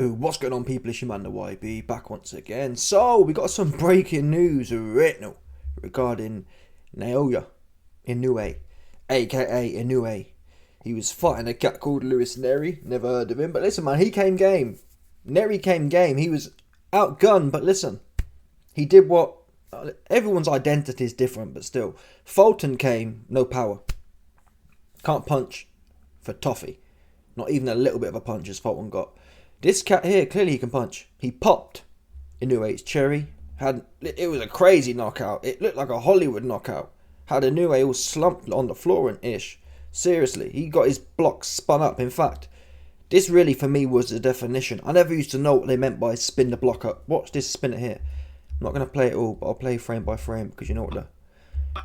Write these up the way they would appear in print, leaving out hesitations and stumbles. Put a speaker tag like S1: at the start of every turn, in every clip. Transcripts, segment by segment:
S1: Ooh, what's going on, people? It's your man, the YB, back once again. So, we got some breaking news right now regarding Naoya Inoue, aka Inoue. He was fighting a cat called Nery. Never heard of him, but listen, man, he came game. Nery came game. He was outgunned, but listen, he did what. Everyone's identity is different, but still. Fulton came, no power. Can't punch for toffee. Not even a little bit of a punch as Fulton got. This cat here, clearly he can punch. He popped Inoue's cherry. It was a crazy knockout. It looked like a Hollywood knockout. Had Inoue all slumped on the floor and ish. Seriously, he got his blocks spun up. In fact, this really for me was the definition. I never used to know what they meant by spin the block up. Watch this spin it here. I'm not going to play it all, but I'll play frame by frame because you know what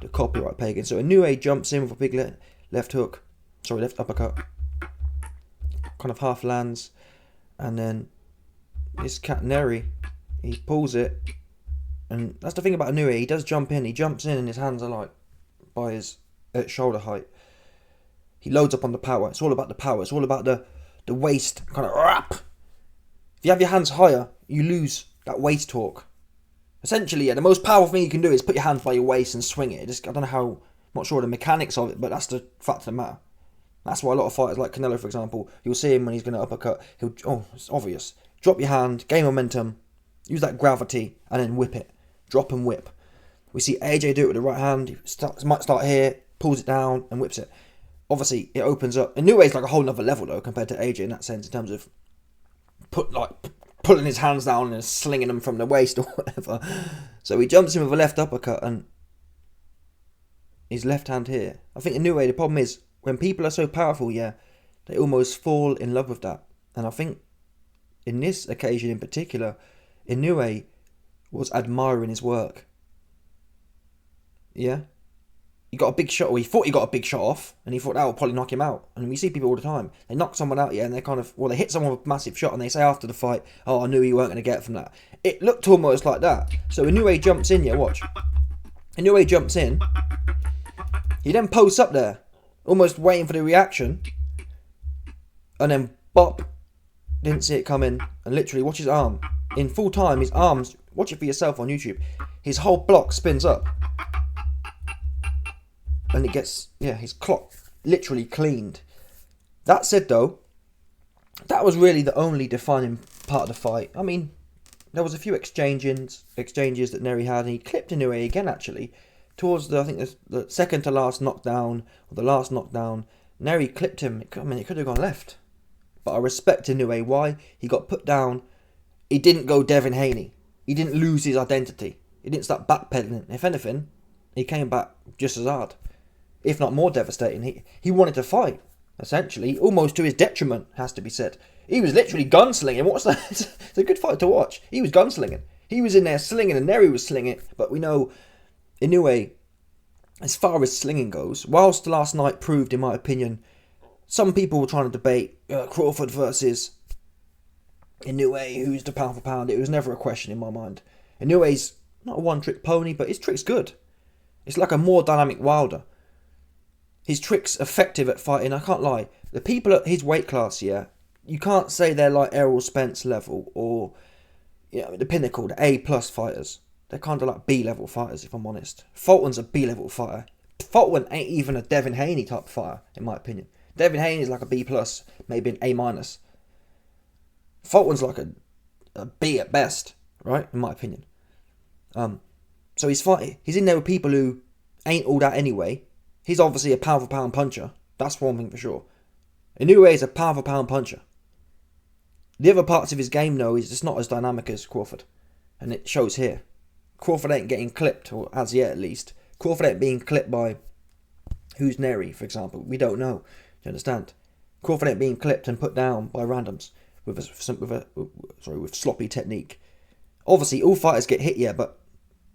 S1: the copyright pagan. So Inoue jumps in with a big left hook. Sorry, left uppercut. Kind of half lands. And then this cat Nery, he pulls it. And that's the thing about Inoue. He does jump in. He jumps in and his hands are like by his shoulder height. He loads up on the power. It's all about the power. It's all about the waist kind of wrap. If you have your hands higher, you lose that waist torque. Essentially, yeah, the most powerful thing you can do is put your hands by your waist and swing it. I don't know how, I'm not sure the mechanics of it, but that's the fact of the matter. That's why a lot of fighters like Canelo, for example, you'll see him when he's going to uppercut, it's obvious. Drop your hand, gain momentum, use that gravity, and then whip it. Drop and whip. We see AJ do it with the right hand. He might start here, pulls it down, and whips it. Obviously, it opens up. Inoue is like a whole nother level, though, compared to AJ in that sense, in terms of pulling his hands down and slinging them from the waist or whatever. So he jumps in with a left uppercut, and his left hand here. I think Inoue, the problem is, when people are so powerful, yeah, they almost fall in love with that. And I think in this occasion in particular, Inoue was admiring his work. Yeah? He got a big shot, or he thought he got a big shot off, and he thought that would probably knock him out. And we see people all the time. They knock someone out, yeah, and they they hit someone with a massive shot, and they say after the fight, oh, I knew you weren't going to get it from that. It looked almost like that. So Inoue jumps in, yeah, watch. Inoue jumps in. He then posts up there, almost waiting for the reaction, and then bop, didn't see it coming, and literally watch his arm. In full time, his arms, watch it for yourself on YouTube, his whole block spins up. And it gets, his clock literally cleaned. That said though, that was really the only defining part of the fight. I mean, there was a few exchanges that Nery had, and he clipped Inoue again actually. Towards the second to last knockdown, or the last knockdown, Nery clipped him. It could have gone left. But I respect Inoue. Why? He got put down. He didn't go Devin Haney. He didn't lose his identity. He didn't start backpedaling. If anything, he came back just as hard, if not more devastating. He wanted to fight, essentially, almost to his detriment, has to be said. He was literally gunslinging. What's that? It's a good fight to watch. He was gunslinging. He was in there slinging, and Nery was slinging. But we know Inoue, as far as slinging goes, whilst last night proved, in my opinion, some people were trying to debate Crawford versus Inoue, who's the pound for pound. It was never a question in my mind. Inoue's not a one-trick pony, but his trick's good. It's like a more dynamic Wilder. His trick's effective at fighting, I can't lie. The people at his weight class, yeah, you can't say they're like Errol Spence level or the pinnacle, the A+ fighters. They're kind of like B-level fighters, if I'm honest. Fulton's a B-level fighter. Fulton ain't even a Devin Haney type fighter, in my opinion. Devin Haney's like a B+, maybe an A-. Fulton's like a B at best, right? In my opinion. So he's in there with people who ain't all that anyway. He's obviously a pound for pound puncher. That's one thing for sure. Inoue is a pound for pound puncher. The other parts of his game, though, is just not as dynamic as Crawford. And it shows here. Crawford ain't getting clipped, or as yet at least. Crawford ain't being clipped by who's Nery, for example. We don't know. Do you understand? Crawford ain't being clipped and put down by randoms with sloppy technique. Obviously, all fighters get hit, yeah, but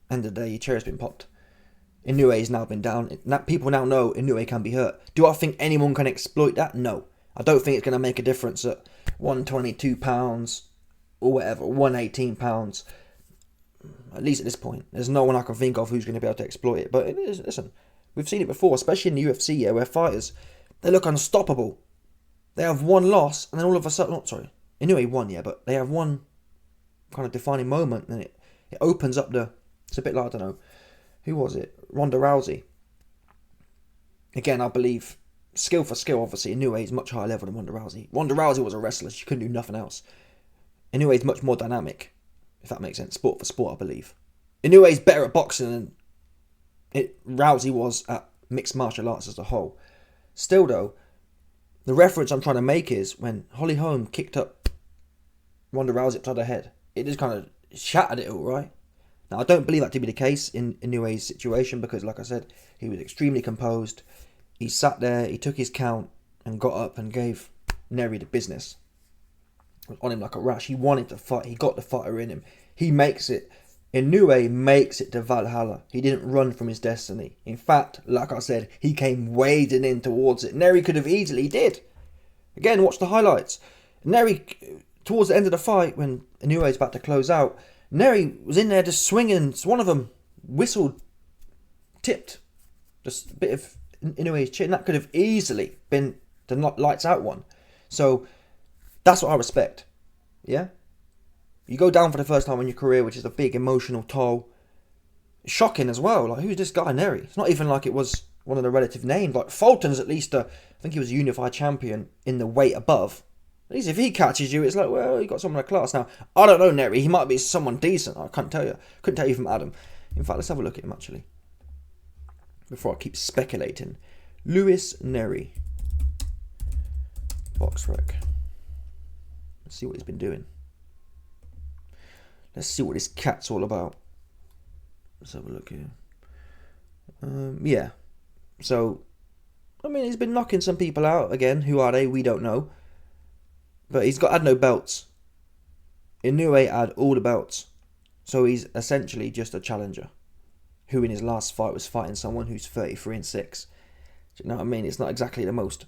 S1: end of the day, your chair's been popped. Inoue's now been down. People now know Inoue can be hurt. Do I think anyone can exploit that? No. I don't think it's going to make a difference at 122 pounds or whatever, 118 pounds. At least at this point. There's no one I can think of who's going to be able to exploit it. But listen, we've seen it before, especially in the UFC, yeah, where fighters, they look unstoppable. They have one loss, and then all of a sudden, Inoue won, yeah, but they have one kind of defining moment, and it opens up it's a bit like, I don't know, who was it? Ronda Rousey. Again, I believe, skill for skill, obviously, Inoue is much higher level than Ronda Rousey. Ronda Rousey was a wrestler, she couldn't do nothing else. Inoue is much more dynamic, if that makes sense, sport for sport, I believe. Inoue is better at boxing than Rousey was at mixed martial arts as a whole. Still though, the reference I'm trying to make is when Holly Holm kicked up Ronda Rousey upside her head, it just kind of shattered it all, right? Now, I don't believe that to be the case in Inoue's situation because, like I said, he was extremely composed. He sat there, he took his count and got up and gave Nery the business. It was on him like a rash. He wanted to fight. He got the fighter in him. He makes it. Inoue makes it to Valhalla. He didn't run from his destiny. In fact, like I said, he came wading in towards it. Nery could have easily did. Again, watch the highlights. Nery, towards the end of the fight, when Inoue is about to close out, Nery was in there just swinging. One of them whistled, tipped, just a bit of Inoue's chin. That could have easily been the lights out one. So that's what I respect. Yeah? You go down for the first time in your career, which is a big emotional toll. Shocking as well. Like, who's this guy, Nery? It's not even like it was one of the relative names. Like, Fulton's at least I think he was a unified champion in the weight above. At least if he catches you, it's like, well, you got someone of class. Now, I don't know Nery. He might be someone decent. I can't tell you. Couldn't tell you from Adam. In fact, let's have a look at him, actually. Before I keep speculating. Lewis Nery. Box rec. Let's see what he's been doing. Let's see what this cat's all about. Let's have a look here. Yeah. So, I mean, he's been knocking some people out. Again, who are they? We don't know. But he's had no belts. Inoue had all the belts. So he's essentially just a challenger. Who in his last fight was fighting someone who's 33-6. Do you know what I mean? It's not exactly the most...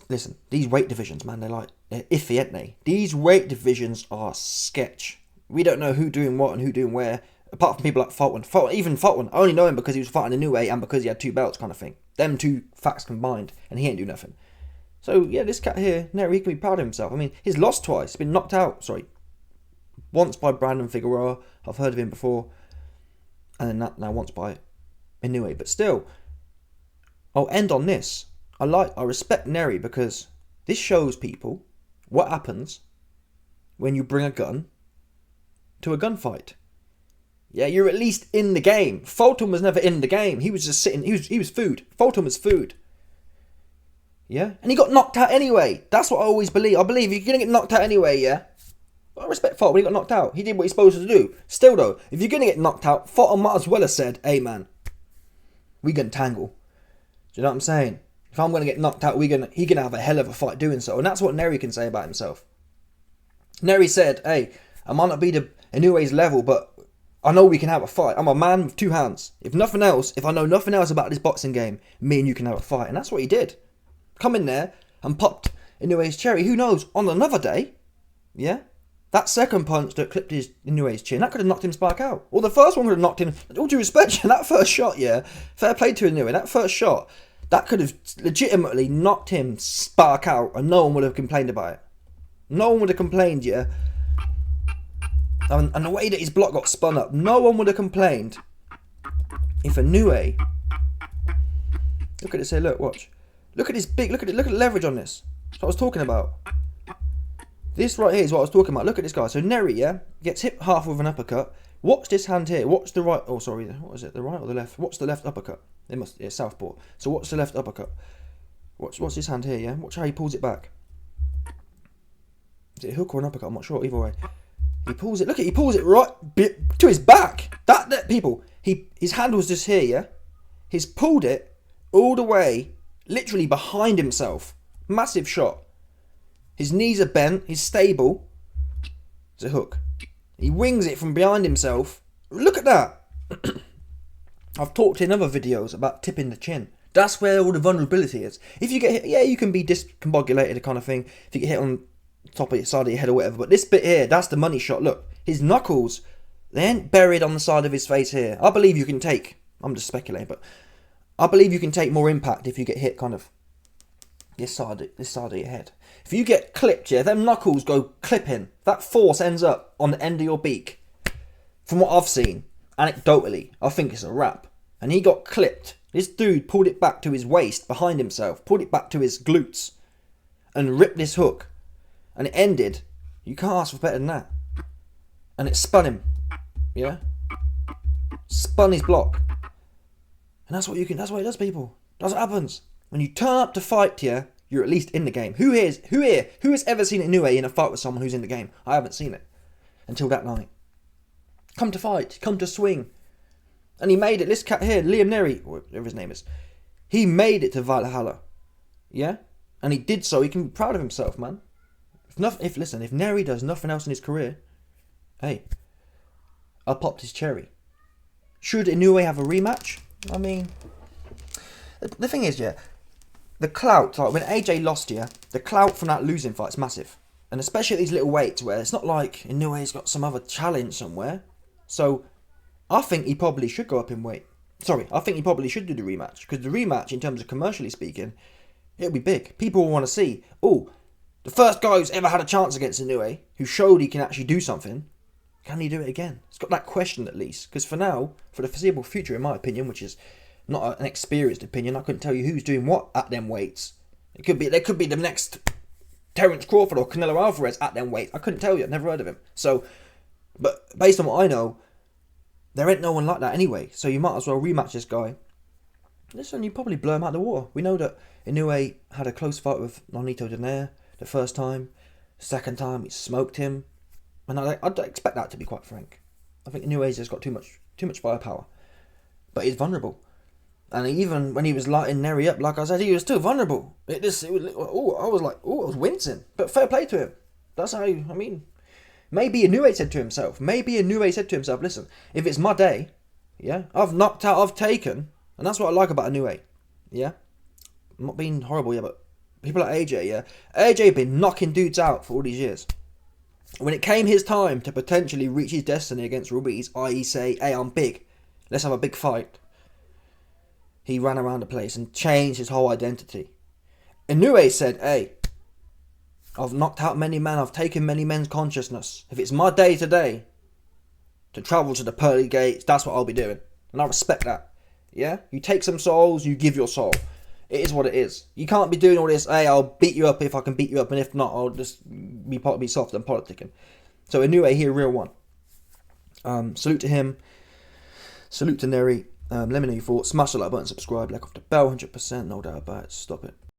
S1: Listen, these weight divisions, man, they're iffy, aren't they? These weight divisions are sketch. We don't know who doing what and who doing where, apart from people like Fulton. Even Fulton, I only know him because he was fighting Inoue and because he had two belts, kind of thing. Them two facts combined, and he ain't do nothing. So, yeah, this cat here, Nery, he can be proud of himself. I mean, he's lost twice. He's been knocked out, once by Brandon Figueroa. I've heard of him before. And then now once by Inoue. But still, I'll end on this. I respect Nery because this shows people what happens when you bring a gun to a gunfight. Yeah, you're at least in the game. Fulton was never in the game. He was just sitting. He was food. Fulton was food. Yeah, and he got knocked out anyway. That's what I always believe. I believe you're gonna get knocked out anyway. Yeah, but I respect Fulton. He got knocked out. He did what he's supposed to do. Still though, if you're gonna get knocked out, Fulton might as well have said, "Hey man, we gonna tangle." Do you know what I'm saying? If I'm going to get knocked out, he going to have a hell of a fight doing so. And that's what Nery can say about himself. Nery said, hey, I might not be the Inoue's level, but I know we can have a fight. I'm a man with two hands. If nothing else, if I know nothing else about this boxing game, me and you can have a fight. And that's what he did. Come in there and popped Inoue's cherry. Who knows, on another day, yeah, that second punch that clipped Inoue's chin, that could have knocked him spark out. Or the first one would have knocked him, all due respect, that first shot, yeah, fair play to Inoue, that first shot, that could have legitimately knocked him spark out and no one would have complained about it. No one would have complained, yeah. And the way that his block got spun up, no one would have complained if Inoue... Look at this here, look, watch. Look at this big, look at the leverage on this. That's what I was talking about. This right here is what I was talking about. Look at this guy. So Nery, yeah, gets hit half with an uppercut. Watch this hand here. Watch the right... Oh, sorry. What is it? The right or the left? Watch the left uppercut. It must... Yeah, southpaw. So watch the left uppercut. Watch this hand here, yeah? Watch how he pulls it back. Is it a hook or an uppercut? I'm not sure. Either way. He pulls it... Look at he pulls it right to his back. That people... His hand was just here, yeah? He's pulled it all the way, literally behind himself. Massive shot. His knees are bent. He's stable. It's a hook. He wings it from behind himself. Look at that. I've talked in other videos about tipping the chin. That's where all the vulnerability is. If you get hit, yeah, you can be discombobulated kind of thing. If you get hit on the top of your side of your head or whatever. But this bit here, that's the money shot. Look, his knuckles, they ain't buried on the side of his face here. I believe you can take, I'm just speculating, but I believe you can take more impact if you get hit kind of this side of your head. If you get clipped, yeah, them knuckles go clipping. That force ends up on the end of your beak. From what I've seen, anecdotally, I think it's a wrap. And he got clipped. This dude pulled it back to his waist, behind himself, pulled it back to his glutes, and ripped this hook. And it ended. You can't ask for better than that. And it spun him. Yeah? Spun his block. And that's what it does, people. That's what happens. When you turn up to fight here, you're at least in the game. Who has ever seen Inoue in a fight with someone who's in the game? I haven't seen it. Until that night. Come to fight. Come to swing. And he made it. This cat here, Liam Nery, whatever his name is. He made it to Valhalla. Yeah? And he did so. He can be proud of himself, man. If Nery does nothing else in his career, hey, I popped his cherry. Should Inoue have a rematch? I mean, the thing is, yeah, the clout, like when AJ lost here, the clout from that losing fight is massive. And especially at these little weights where it's not like Inoue's got some other challenge somewhere. So, I think he probably should go up in weight. I think he probably should do the rematch. Because the rematch, in terms of commercially speaking, it'll be big. People will want to see, the first guy who's ever had a chance against Inoue, who showed he can actually do something, can he do it again? It's got that question at least. Because for now, for the foreseeable future, in my opinion, which is not an experienced opinion, I couldn't tell you who's doing what at them weights. There could be the next Terence Crawford or Canelo Alvarez at them weights. I couldn't tell you. I've never heard of him. So, but based on what I know, there ain't no one like that anyway. So you might as well rematch this guy. Listen, you probably blow him out of the water. We know that Inoue had a close fight with Nonito Donaire the first time. Second time, he smoked him. And I'd expect that, to be quite frank. I think Inoue's just got too much firepower. But he's vulnerable. And even when he was lighting Nery up, like I said, he was still vulnerable. I was wincing. But fair play to him. That's how, maybe Inoue said to himself, listen, if it's my day, yeah, I've knocked out, I've taken. And that's what I like about Inoue, yeah. I'm not being horrible, yeah, but people like AJ, yeah. AJ been knocking dudes out for all these years. When it came his time to potentially reach his destiny against Ruiz, i.e. say, hey, I'm big, let's have a big fight, he ran around the place and changed his whole identity. Inoue said, hey, I've knocked out many men, I've taken many men's consciousness. If it's my day today to travel to the pearly gates, that's what I'll be doing. And I respect that. Yeah? You take some souls, you give your soul. It is what it is. You can't be doing all this, hey, I'll beat you up if I can beat you up, and if not, I'll just be soft and politicking. So Inoue here, real one. Salute to him. Salute to Nery. Let me know your thoughts. Smash the like button, subscribe, like off the bell, 100%, no doubt about it. Stop it.